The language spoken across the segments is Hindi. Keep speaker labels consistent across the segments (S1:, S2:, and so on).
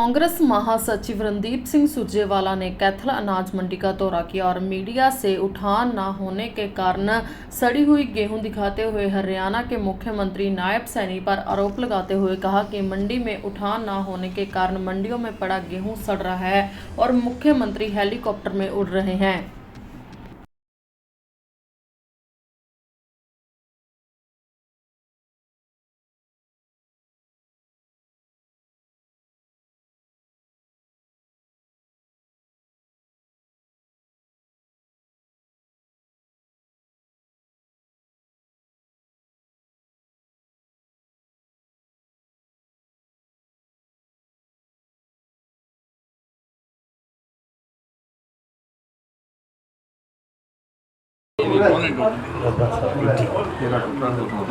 S1: कांग्रेस महासचिव रणदीप सिंह सुरजेवाला ने कैथल अनाज मंडी का दौरा किया और मीडिया से उठान न होने के कारण सड़ी हुई गेहूं दिखाते हुए हरियाणा के मुख्यमंत्री नायब सैनी पर आरोप लगाते हुए कहा कि मंडी में उठान न होने के कारण मंडियों में पड़ा गेहूं सड़ रहा है और मुख्यमंत्री हेलीकॉप्टर में उड़ रहे हैं।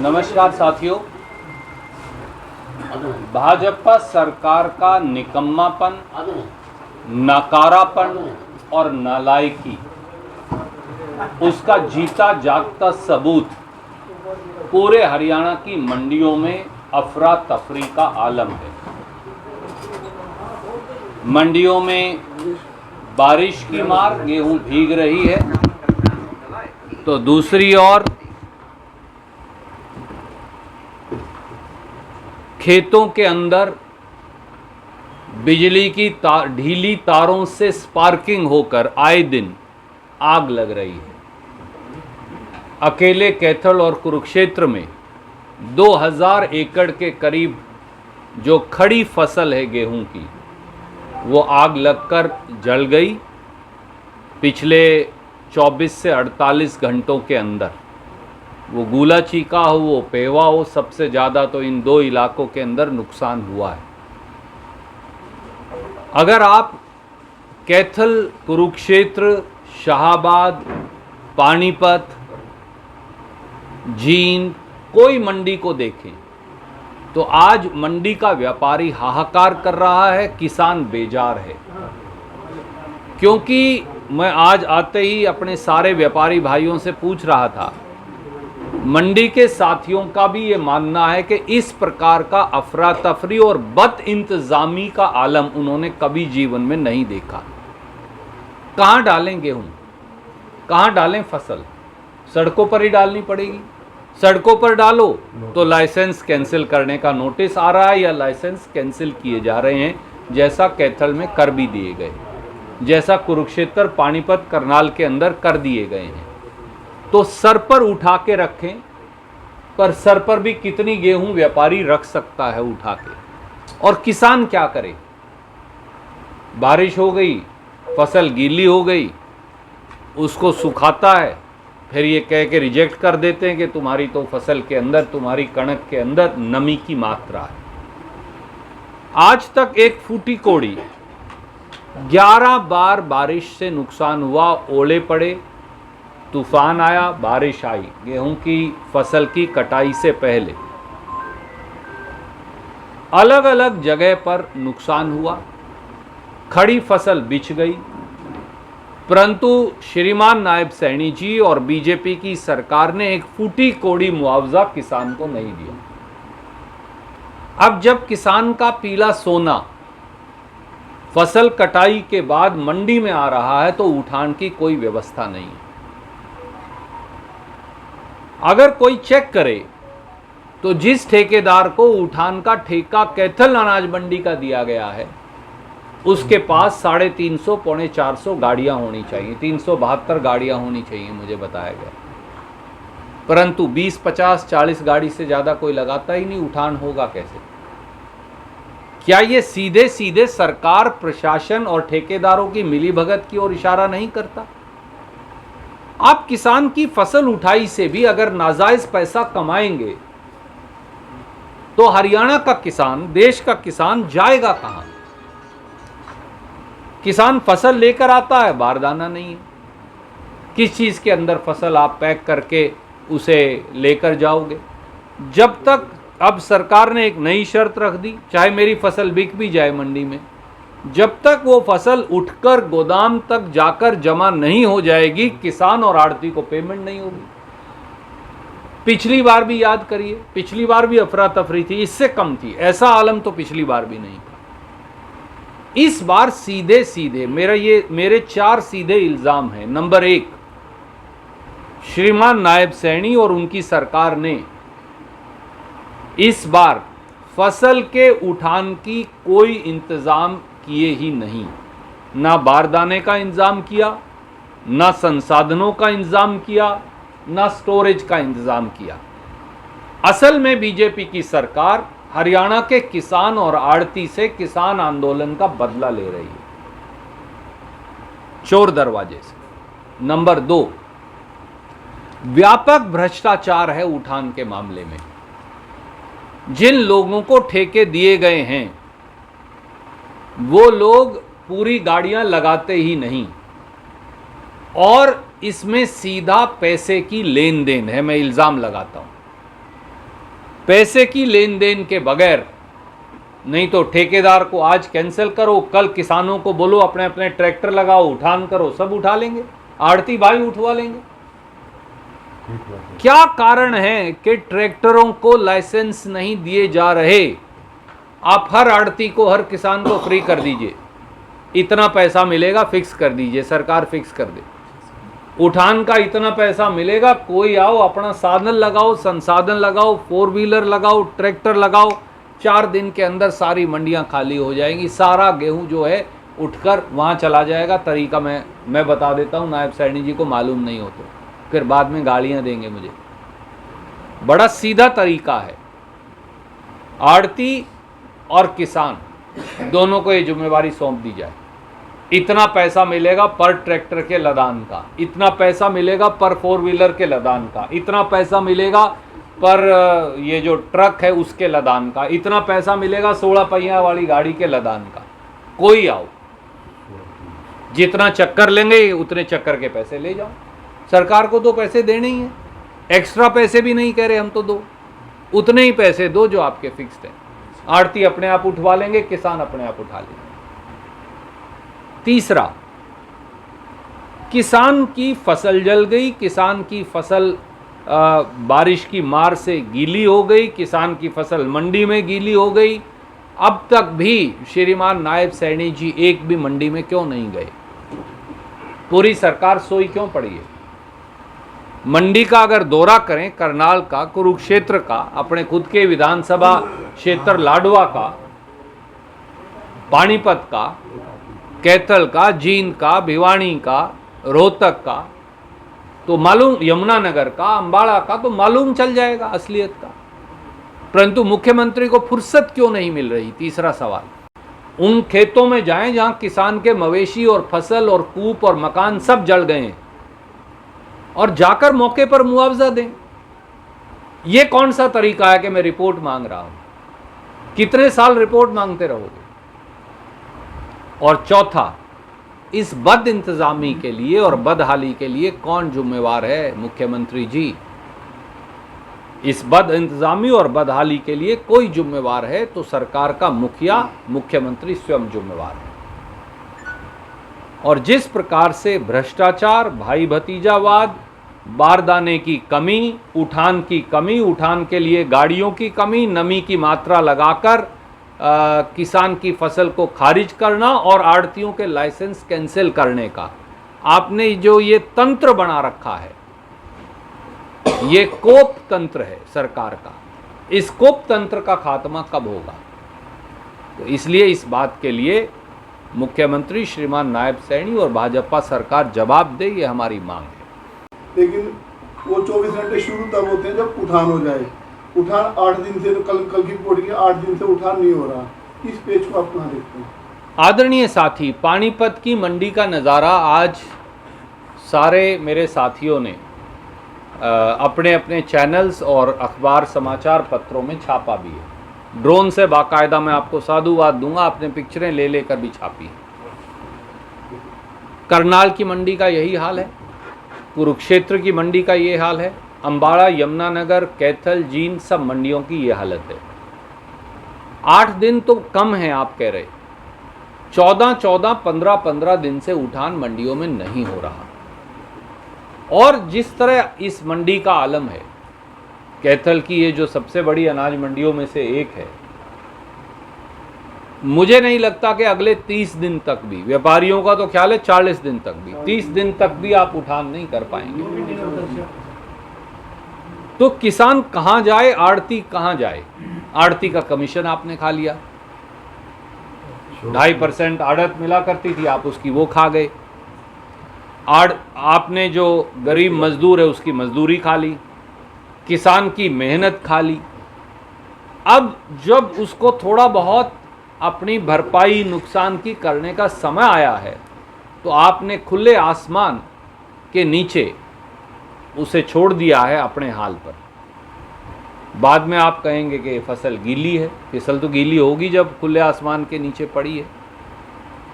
S2: नमस्कार साथियों, भाजपा सरकार का निकम्मापन, नकारापन और नालायकी, उसका जीता जागता सबूत पूरे हरियाणा की मंडियों में अफरा तफरी का आलम है। मंडियों में बारिश की मार गेहूं भीग रही है, तो दूसरी ओर खेतों के अंदर बिजली की ढीली तारों से स्पार्किंग होकर आए दिन आग लग रही है। अकेले कैथल और कुरुक्षेत्र में 2000 एकड़ के करीब जो खड़ी फसल है गेहूं की, वो आग लगकर जल गई। पिछले 24 से 48 घंटों के अंदर वो गूला चीका हो, वो पेवा हो, सबसे ज़्यादा तो इन दो इलाकों के अंदर नुकसान हुआ है। अगर आप कैथल, कुरुक्षेत्र, शाहाबाद, पानीपत, जींद कोई मंडी को देखें तो आज मंडी का व्यापारी हाहाकार कर रहा है, किसान बेजार है। क्योंकि मैं आज आते ही अपने सारे व्यापारी भाइयों से पूछ रहा था, मंडी के साथियों का भी ये मानना है कि इस प्रकार का अफरा तफरी और बद इंतजामी का आलम उन्होंने कभी जीवन में नहीं देखा। कहाँ डालें गेहूं, कहाँ डालें फसल? सड़कों पर ही डालनी पड़ेगी। सड़कों पर डालो तो लाइसेंस कैंसिल करने का नोटिस आ रहा है या लाइसेंस कैंसिल किए जा रहे हैं, जैसा कैथल में कर भी दिए गए, जैसा कुरुक्षेत्र, पानीपत, करनाल के अंदर कर दिए गए हैं। तो सर पर उठा के रखें, पर सर पर भी कितनी गेहूं व्यापारी रख सकता है उठा के? और किसान क्या करे? बारिश हो गई, फसल गीली हो गई, उसको सुखाता है, फिर ये कह के रिजेक्ट कर देते हैं कि तुम्हारी तो फसल के अंदर, तुम्हारी कणक के अंदर नमी की मात्रा है। आज तक एक फूटी कोड़ी 11 बार बारिश से नुकसान हुआ, ओले पड़े, तूफान आया, बारिश आई, गेहूं की फसल की कटाई से पहले अलग अलग जगह पर नुकसान हुआ, खड़ी फसल बिछ गई, परंतु श्रीमान नायब सैनी जी और बीजेपी की सरकार ने एक फूटी कोड़ी मुआवजा किसान को नहीं दिया। अब जब किसान का पीला सोना फसल कटाई के बाद मंडी में आ रहा है तो उठान की कोई व्यवस्था नहीं है। अगर कोई चेक करे तो जिस ठेकेदार को उठान का ठेका कैथल अनाज मंडी का दिया गया है, उसके पास 350 पौने 400 गाड़ियां होनी चाहिए, 372 गाड़ियां होनी चाहिए मुझे बताया गया, परंतु 20, 50, 40 गाड़ी से ज्यादा कोई लगाता ही नहीं। उठान होगा कैसे? क्या ये सीधे सीधे सरकार, प्रशासन और ठेकेदारों की मिलीभगत की ओर इशारा नहीं करता? आप किसान की फसल उठाई से भी अगर नाजायज पैसा कमाएंगे तो हरियाणा का किसान, देश का किसान जाएगा कहां? किसान फसल लेकर आता है, बारदाना नहीं है। किस चीज के अंदर फसल आप पैक करके उसे लेकर जाओगे? जब तक, अब सरकार ने एक नई शर्त रख दी, चाहे मेरी फसल बिक भी जाए मंडी में, जब तक वो फसल उठकर गोदाम तक जाकर जमा नहीं हो जाएगी, किसान और आड़ती को पेमेंट नहीं होगी। पिछली बार भी याद करिए, पिछली बार भी अफरा तफरी थी, इससे कम थी, ऐसा आलम तो पिछली बार भी नहीं था। इस बार सीधे सीधे मेरे 4 सीधे इल्जाम हैं। नंबर 1, श्रीमान नायब सैनी और उनकी सरकार ने इस बार फसल के उठान की कोई इंतजाम किए ही नहीं। ना बारदाने का इंतजाम किया, ना संसाधनों का इंतजाम किया, ना स्टोरेज का इंतजाम किया। असल में बीजेपी की सरकार हरियाणा के किसान और आड़ती से किसान आंदोलन का बदला ले रही है, चोर दरवाजे से। नंबर 2, व्यापक भ्रष्टाचार है उठान के मामले में। जिन लोगों को ठेके दिए गए हैं वो लोग पूरी गाड़ियां लगाते ही नहीं, और इसमें सीधा पैसे की लेन देन है। मैं इल्जाम लगाता हूं, पैसे की लेन देन के बगैर, नहीं तो ठेकेदार को आज कैंसिल करो, कल किसानों को बोलो अपने अपने ट्रैक्टर लगाओ, उठान करो, सब उठा लेंगे, आड़ती भाई उठवा लेंगे। क्या कारण है कि ट्रैक्टरों को लाइसेंस नहीं दिए जा रहे? आप हर आड़ती को, हर किसान को फ्री कर दीजिए, इतना पैसा मिलेगा, फिक्स कर दीजिए, सरकार फिक्स कर दे। उठान का इतना पैसा मिलेगा, कोई आओ, अपना साधन लगाओ, संसाधन लगाओ, 4 व्हीलर लगाओ, ट्रैक्टर लगाओ, 4 दिन के अंदर सारी मंडियां खाली हो जाएंगी, सारा गेहूं जो है उठकर वहां चला जाएगा। तरीका मैं बता देता हूं, नायब सैनी जी को मालूम नहीं हो तो फिर बाद में गालियां देंगे मुझे। बड़ा सीधा तरीका है, आड़ती और किसान दोनों को ये जिम्मेवारी सौंप दी जाए। इतना पैसा मिलेगा पर ट्रैक्टर के लदान का, इतना पैसा मिलेगा पर 4 व्हीलर के लदान का, इतना पैसा मिलेगा पर ये जो ट्रक है उसके लदान का, इतना पैसा मिलेगा 16 पहिया वाली गाड़ी के लदान का। कोई आओ, जितना चक्कर लेंगे उतने चक्कर के पैसे ले जाओ। सरकार को तो पैसे देने ही है, एक्स्ट्रा पैसे भी नहीं कह रहे हम, तो दो, उतने ही पैसे दो जो आपके फिक्स्ड है। आड़ती अपने आप उठवा लेंगे, किसान अपने आप उठा लेंगे। तीसरा, किसान की फसल जल गई, किसान की फसल बारिश की मार से गीली हो गई, किसान की फसल मंडी में गीली हो गई। अब तक भी श्रीमान नायब सैनी जी एक भी मंडी में क्यों नहीं गए? पूरी सरकार सोई क्यों पड़ी है? मंडी का अगर दौरा करें, करनाल का, कुरुक्षेत्र का, अपने खुद के विधानसभा क्षेत्र लाडवा का, पानीपत का, कैथल का, जींद का, भिवानी का, रोहतक का, तो मालूम, यमुनानगर का, अंबाला का, तो मालूम चल जाएगा असलियत का। परंतु मुख्यमंत्री को फुर्सत क्यों नहीं मिल रही? तीसरा सवाल, उन खेतों में जाएं जहां किसान के मवेशी और फसल और कूप और मकान सब जल गए हैं, और जाकर मौके पर मुआवजा दें। यह कौन सा तरीका है कि मैं रिपोर्ट मांग रहा हूं? कितने साल रिपोर्ट मांगते रहोगे? और चौथा, इस बद इंतजामी के लिए और बदहाली के लिए कौन जिम्मेवार है? मुख्यमंत्री जी। इस बद इंतजामी और बदहाली के लिए कोई जिम्मेवार है तो सरकार का मुखिया, मुख्यमंत्री स्वयं जिम्मेवार है। और जिस प्रकार से भ्रष्टाचार, भाई भतीजावाद, बारदाने की कमी, उठान की कमी, उठान के लिए गाड़ियों की कमी, नमी की मात्रा लगाकर किसान की फसल को खारिज करना और आड़तियों के लाइसेंस कैंसिल करने का आपने जो ये तंत्र बना रखा है, ये कोप तंत्र है सरकार का। इस कोप तंत्र का खात्मा कब होगा? तो इसलिए इस बात के लिए मुख्यमंत्री श्रीमान नायब सैनी और भाजपा सरकार जवाब दे, ये हमारी मांग है।
S3: लेकिन वो 24 घंटे शुरू तब होते हैं जब उठान हो जाए। उठान 8 दिन से, तो कल की रिपोर्ट की 8 दिन से उठान नहीं हो रहा। इस पेज को आप कहाँ देखते हैं?
S2: आदरणीय साथी, पानीपत की मंडी का नज़ारा आज सारे मेरे साथियों ने अपने अपने चैनल्स और अखबार समाचार पत्रों में छापा भी है। ड्रोन से बाकायदा मैं आपको साधुवाद दूंगा, आपने पिक्चरें ले लेकर भी छापी। करनाल की मंडी का यही हाल है, कुरुक्षेत्र की मंडी का ये हाल है, अंबाला, यमुनानगर, कैथल, जींद, सब मंडियों की ये हालत है। 8 दिन तो कम है आप कह रहे, 14-14, 15-15 दिन से उठान मंडियों में नहीं हो रहा। और जिस तरह इस मंडी का आलम है, कैथल की ये जो सबसे बड़ी अनाज मंडियों में से एक है, मुझे नहीं लगता कि अगले 30 दिन तक भी, व्यापारियों का तो ख्याल है 40 दिन तक भी, 30 दिन तक भी आप उठान नहीं कर पाएंगे। तो किसान कहां जाए, आड़ती कहां जाए? आड़ती का कमीशन आपने खा लिया, 2.5% आड़त मिला करती थी, आप उसकी वो खा गए। आपने जो गरीब मजदूर है उसकी मजदूरी खा ली, किसान की मेहनत खा ली। अब जब उसको थोड़ा बहुत अपनी भरपाई नुकसान की करने का समय आया है, तो आपने खुले आसमान के नीचे उसे छोड़ दिया है अपने हाल पर। बाद में आप कहेंगे कि फसल गीली है, फसल तो गीली होगी जब खुले आसमान के नीचे पड़ी है।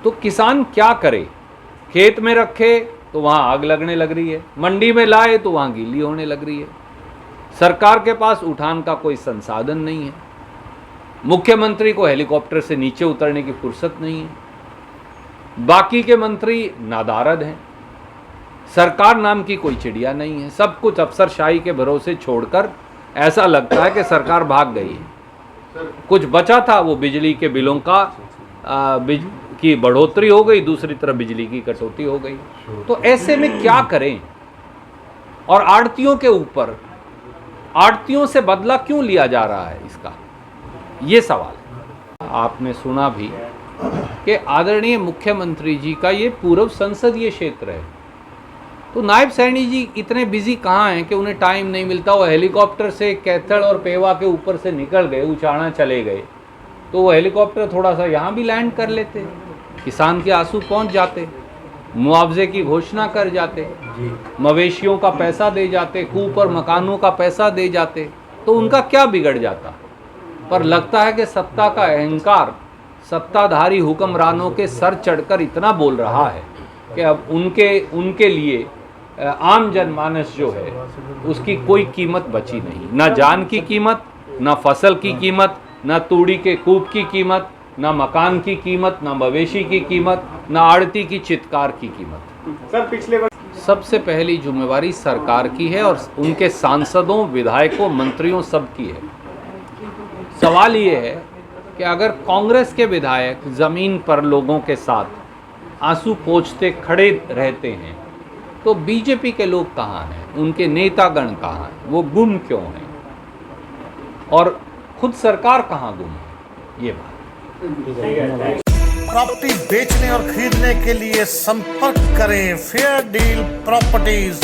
S2: तो किसान क्या करे? खेत में रखे तो वहाँ आग लगने लग रही है, मंडी में लाए तो वहाँ गीली होने लग रही है। सरकार के पास उठान का कोई संसाधन नहीं है, मुख्यमंत्री को हेलीकॉप्टर से नीचे उतरने की फुर्सत नहीं है, बाकी के मंत्री नादारद हैं, सरकार नाम की कोई चिड़िया नहीं है। सब कुछ अफसरशाही के भरोसे छोड़कर ऐसा लगता है कि सरकार भाग गई है। कुछ बचा था वो बिजली के बिलों का की बढ़ोतरी हो गई, दूसरी तरफ बिजली की कटौती हो गई। तो ऐसे में क्या करें? और आड़तियों के ऊपर, आड़तियों से बदला क्यों लिया जा रहा है, इसका ये सवाल है। आपने सुना भी कि आदरणीय मुख्यमंत्री जी का ये पूर्व संसदीय क्षेत्र है, तो नायब सैनी जी इतने बिजी कहाँ हैं कि उन्हें टाइम नहीं मिलता। वो हेलीकॉप्टर से कैथल और पेवा के ऊपर से निकल गए, उचाणा चले गए, तो वो हेलीकॉप्टर थोड़ा सा यहाँ भी लैंड कर लेते, किसान के आंसू पहुँच जाते, मुआवजे की घोषणा कर जाते, मवेशियों का पैसा दे जाते, कूप और मकानों का पैसा दे जाते, तो उनका क्या बिगड़ जाता। पर लगता है कि सत्ता का अहंकार सत्ताधारी हुक्मरानों के सर चढ़कर इतना बोल रहा है कि अब उनके लिए आम जनमानस जो है उसकी कोई कीमत बची नहीं, ना जान की कीमत, ना फसल की कीमत, ना तूड़ी के कूप की कीमत, ना मकान की कीमत, ना मवेशी की कीमत, ना आड़ती की चित्कार की कीमत।
S4: सर पिछले वर्ष
S2: सबसे पहली जिम्मेवारी सरकार की है और उनके सांसदों, विधायकों, मंत्रियों सबकी है। सवाल ये है कि अगर कांग्रेस के विधायक ज़मीन पर लोगों के साथ आंसू पोंछते खड़े रहते हैं, तो बीजेपी के लोग कहाँ हैं, उनके नेतागण कहाँ हैं, वो गुम क्यों हैं, और खुद सरकार कहाँ गुम है, ये बात।
S5: प्रॉपर्टी बेचने और खरीदने के लिए संपर्क करें फेयर डील प्रॉपर्टीज।